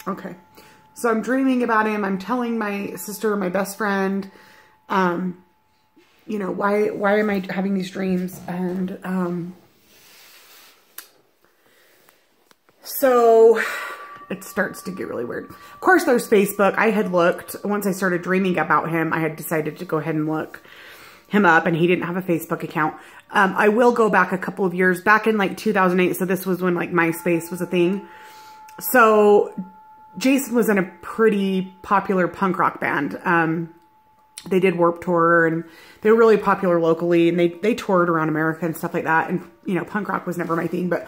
Okay. So I'm dreaming about him. I'm telling my sister, my best friend, you know, why am I having these dreams? And, so it starts to get really weird. Of course, there's Facebook. I had looked, once I started dreaming about him, I had decided to go ahead and look him up, and he didn't have a Facebook account. I will go back a couple of years, back in like 2008. So this was when like MySpace was a thing. So Jason was in a pretty popular punk rock band. They did Warped Tour, and they were really popular locally, and they toured around America and stuff like that. And, you know, punk rock was never my thing, but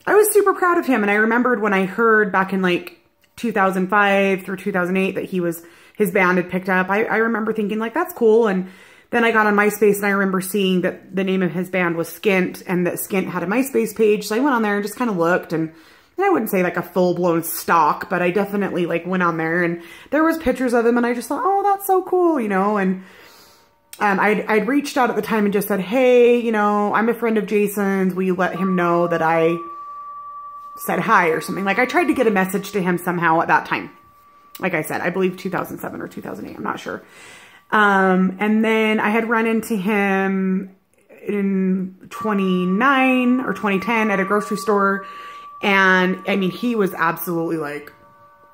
I was super proud of him. And I remembered when I heard back in like 2005 through 2008 that his band had picked up. I remember thinking like, that's cool. And then I got on MySpace, and I remember seeing that the name of his band was Skint, and that Skint had a MySpace page. So I went on there and just kind of looked, and I wouldn't say like a full-blown stalk, but I definitely like went on there, and there was pictures of him, and I just thought, oh, that's so cool, you know. And I'd reached out at the time and just said, hey, you know, I'm a friend of Jason's. Will you let him know that I said hi or something? Like, I tried to get a message to him somehow at that time. Like I said, I believe 2007 or 2008. I'm not sure. And then I had run into him in 2009 or 2010 at a grocery store. And I mean, he was absolutely like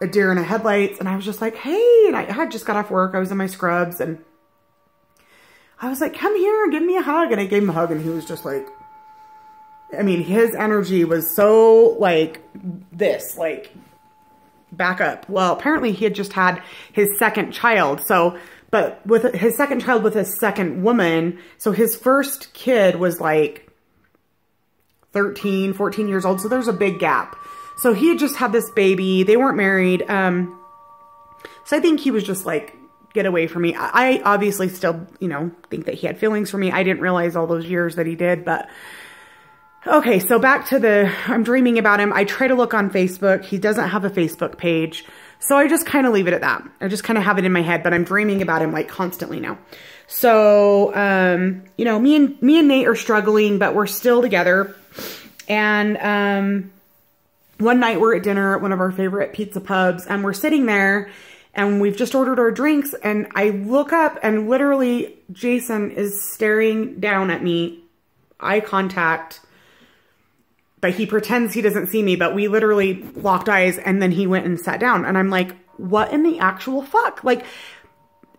a deer in the headlights. And I was just like, hey, and I had just got off work. I was in my scrubs, and I was like, come here and give me a hug. And I gave him a hug, and he was just like, I mean, his energy was so like this, like back up. Well, apparently he had just had his second child. So, but with his second child with his second woman. So his first kid was like 13, 14 years old. So there's a big gap. So he had just had this baby. They weren't married. So I think he was just like, get away from me. I obviously still, you know, think that he had feelings for me. I didn't realize all those years that he did, but okay. So back to I'm dreaming about him. I try to look on Facebook. He doesn't have a Facebook page. So I just kind of leave it at that. I just kind of have it in my head, but I'm dreaming about him like constantly now. So, you know, me and Nate are struggling, but we're still together. And, one night we're at dinner at one of our favorite pizza pubs, and we're sitting there, and we've just ordered our drinks, and I look up, and literally Jason is staring down at me, eye contact, but he pretends he doesn't see me, but we literally locked eyes, and then he went and sat down, and I'm like, what in the actual fuck? Like,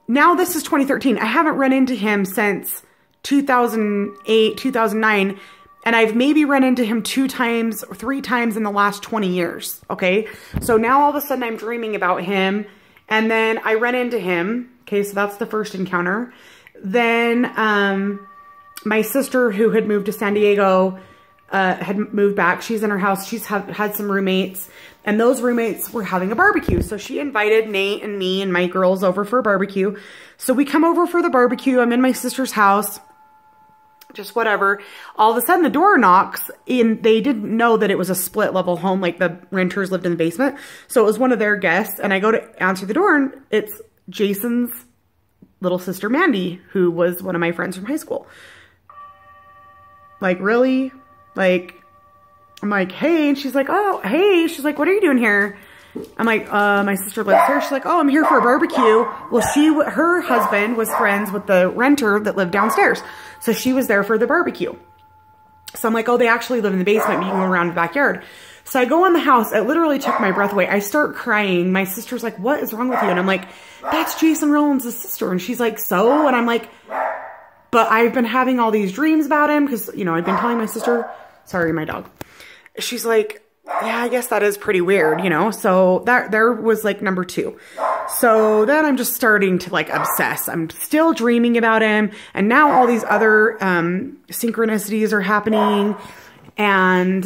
now this is 2013. I haven't run into him since 2008, 2009, and I've maybe run into him 2 times or 3 times in the last 20 years, okay? So now all of a sudden I'm dreaming about him, and then I run into him. Okay, so that's the first encounter. Then my sister, who had moved to San Diego, had moved back. She's in her house. She's had some roommates, and those roommates were having a barbecue. So she invited Nate and me and my girls over for a barbecue. So we come over for the barbecue. I'm in my sister's house, just whatever. All of a sudden the door knocks, and they didn't know that it was a split level home. Like, the renters lived in the basement. So it was one of their guests, and I go to answer the door, and it's Jason's little sister, Mandy, who was one of my friends from high school. Like, really? Like, I'm like, hey, and she's like, oh, hey. She's like, what are you doing here? I'm like, my sister lives here. She's like, oh, I'm here for a barbecue. Well, her husband was friends with the renter that lived downstairs. So she was there for the barbecue. So I'm like, oh, they actually live in the basement, but you can go around the backyard. So I go in the house. It literally took my breath away. I start crying. My sister's like, what is wrong with you? And I'm like, that's Jason Rowland's sister. And she's like, so? And I'm like, but I've been having all these dreams about him because, you know, I've been telling my sister, sorry, my dog. She's like, yeah, I guess that is pretty weird, you know? So there was like number 2. So then I'm just starting to like obsess. I'm still dreaming about him. And now all these other synchronicities are happening. And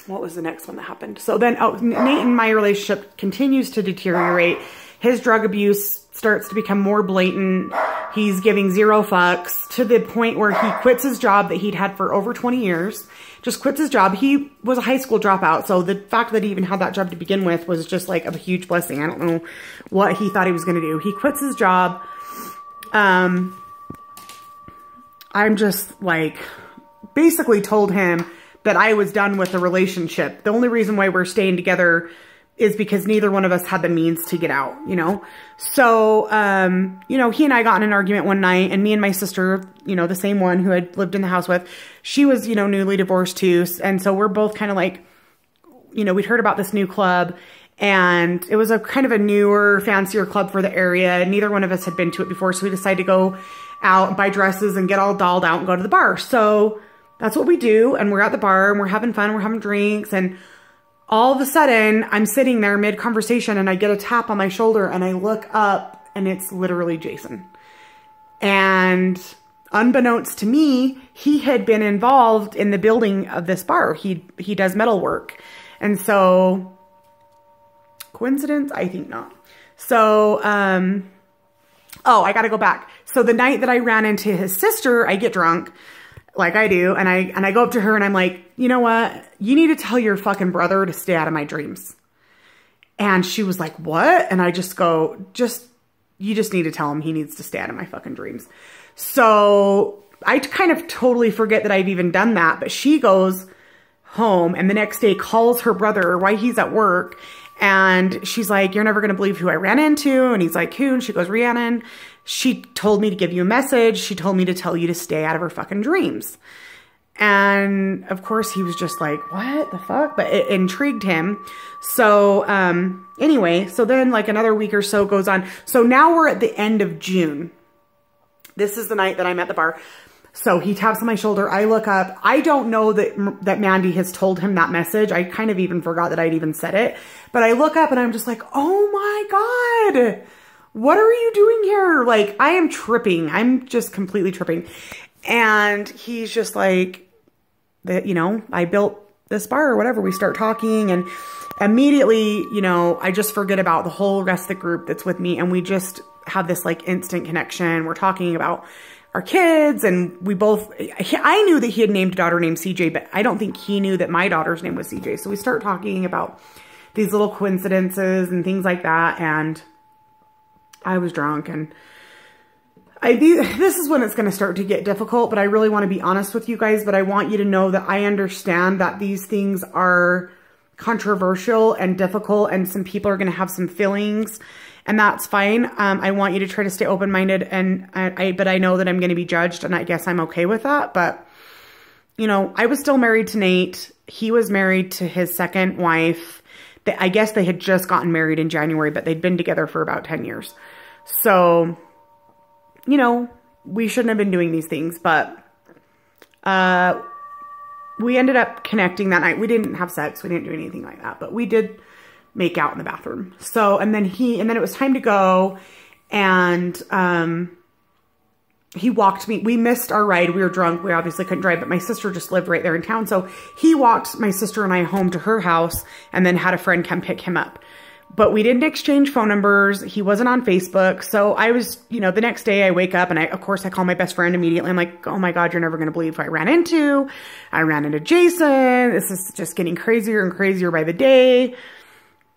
what was the next one that happened? So then Nate and my relationship continues to deteriorate. His drug abuse starts to become more blatant. He's giving 0 fucks to the point where he quits his job that he'd had for over 20 years. Just quits his job. He was a high school dropout. So the fact that he even had that job to begin with was just like a huge blessing. I don't know what he thought he was going to do. He quits his job. I'm just like, basically told him that I was done with the relationship. The only reason why we're staying together is because neither one of us had the means to get out, you know? So, you know, he and I got in an argument one night, and me and my sister, you know, the same one who I'd lived in the house with, she was, you know, newly divorced too. And so we're both kind of like, you know, we'd heard about this new club, and it was a kind of a newer, fancier club for the area. Neither one of us had been to it before. So we decided to go out and buy dresses and get all dolled out and go to the bar. So that's what we do. And we're at the bar and we're having fun. We're having drinks, and all of a sudden, I'm sitting there mid-conversation and I get a tap on my shoulder and I look up and it's literally Jason. And unbeknownst to me, he had been involved in the building of this bar. He does metal work. And so, coincidence? I think not. So, oh, I gotta go back. So the night that I ran into his sister, I get drunk, like I do, and I go up to her and I'm like, you know what? You need to tell your fucking brother to stay out of my dreams. And she was like, what? And I just go, you just need to tell him he needs to stay out of my fucking dreams. So I kind of totally forget that I've even done that, but she goes home and the next day calls her brother while he's at work. And she's like, you're never going to believe who I ran into. And he's like, who? And she goes, Rhiannon. She told me to give you a message. She told me to tell you to stay out of her fucking dreams. And of course he was just like, what the fuck? But it intrigued him. So, anyway, so then like another week or so goes on. So now we're at the end of June. This is the night that I'm at the bar. So he taps on my shoulder. I look up. I don't know that Mandy has told him that message. I kind of even forgot that I'd even said it. But I look up and I'm just like, oh my God, what are you doing here? Like, I am tripping. I'm just completely tripping. And he's just like, you know, I built this bar or whatever. We start talking and immediately, you know, I just forget about the whole rest of the group that's with me. And we just have this like instant connection. We're talking about our kids, and we both, I knew that he had named a daughter named CJ, but I don't think he knew that my daughter's name was CJ. So we start talking about these little coincidences and things like that. And I was drunk, and this is when it's going to start to get difficult, but I really want to be honest with you guys. But I want you to know that I understand that these things are controversial and difficult, and some people are going to have some feelings, and that's fine. I want you to try to stay open-minded, and but I know that I'm going to be judged, and I guess I'm okay with that. But, you know, I was still married to Nate. He was married to his second wife. I guess they had just gotten married in January, but they'd been together for about 10 years. So, you know, we shouldn't have been doing these things, but we ended up connecting that night. We didn't have sex. We didn't do anything like that, but we did make out in the bathroom. So, and then it was time to go, and he walked me. We missed our ride. We were drunk. We obviously couldn't drive, but my sister just lived right there in town. So he walked my sister and I home to her house, and then had a friend come pick him up. But we didn't exchange phone numbers. He wasn't on Facebook. So I was, you know, the next day I wake up and of course I call my best friend immediately. I'm like, oh my God, you're never going to believe who I ran into. I ran into Jason. This is just getting crazier and crazier by the day.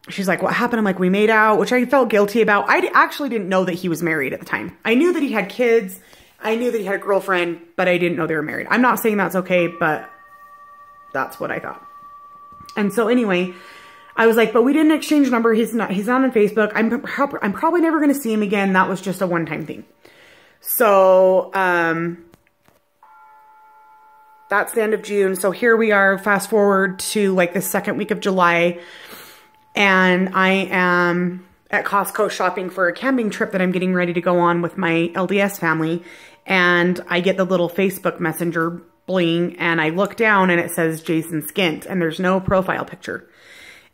She's like, what happened? I'm like, we made out, which I felt guilty about. I actually didn't know that he was married at the time. I knew that he had kids. I knew that he had a girlfriend, but I didn't know they were married. I'm not saying that's okay, but that's what I thought. And so anyway, I was like, but we didn't exchange number. He's not on Facebook. I'm probably never going to see him again. That was just a one-time thing. So, that's the end of June. So here we are, fast forward to like the second week of July. And I am at Costco shopping for a camping trip that I'm getting ready to go on with my LDS family. And I get the little Facebook Messenger bling, and I look down and it says Jason Skint, and there's no profile picture.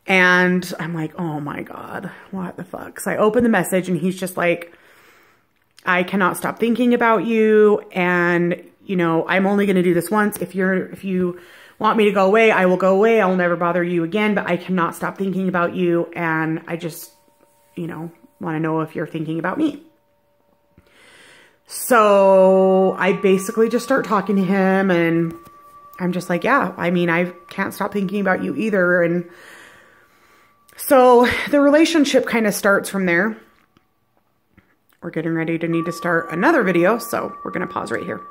And I'm like, oh my God, what the fuck? So I open the message and he's just like, I cannot stop thinking about you. And, you know, I'm only going to do this once. If you want me to go away, I will go away. I will never bother you again, but I cannot stop thinking about you. And I just, you know, want to know if you're thinking about me. So I basically just start talking to him, and I'm just like, yeah, I mean, I can't stop thinking about you either. And so the relationship kind of starts from there. We're getting ready to need to start another video, so we're going to pause right here.